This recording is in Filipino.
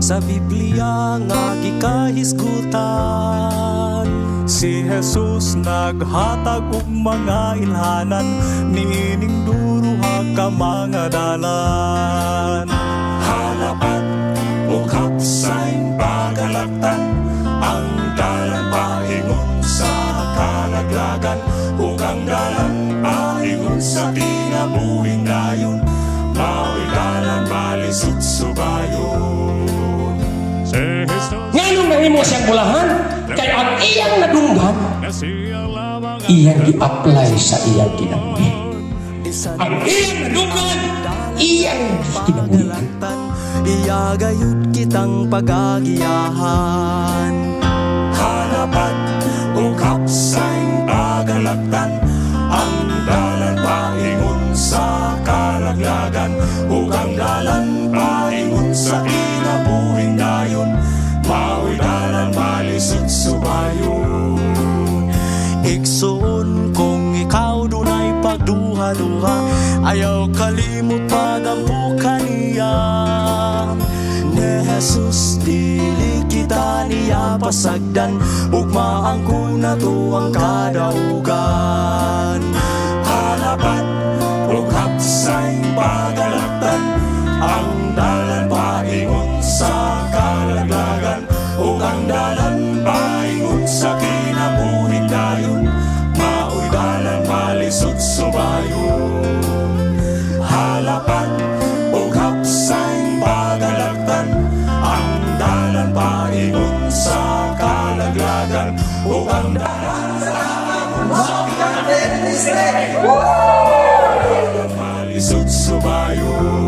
sa Biblia nga gikahisgutan. Si Jesus naghatag og mga ilhanan, niining duruha ka mga dalan. Halapat o kapsaing pagalaktan, ang dalan paingon sa kalaglagan, ug ang dalan paingon sa kinabuhing dayon, mao'y dalan malisud subayon. Nganong nahimo siyang bulahan? Kay ang iyang nadunggan, iyang i-apply sa iyang kinabuhi. Ang iyang nadunggan, iyang kinabuhi. Iyagayud kitang pagagiyahan. Hanapan o kapsaing pagalaktan, ang dalan paingon sa kalaglagan, ug ang dalan paingon sa kinabuhing dayon, mao'y dalan malisud subayon. Igsoon kung ikaw dunay pagduha-duha, ayaw kalimot pagampo kaniya. Ni Jesus dili kita niya pasagdan, ug maangko na to ang kadaugan. Hanapan o kapsaing pagalaktan, ang dalan paingon sa kalaglagan, ug ang dalan paingon sa kinabuhing dayon, mao'y dalan malisud subayon. Halapan o kapsaing pagalaktan, ang dalan paingon sa kalaglagan, ug ang dalan paingon sa kinabuhing dayon, malisud subayon.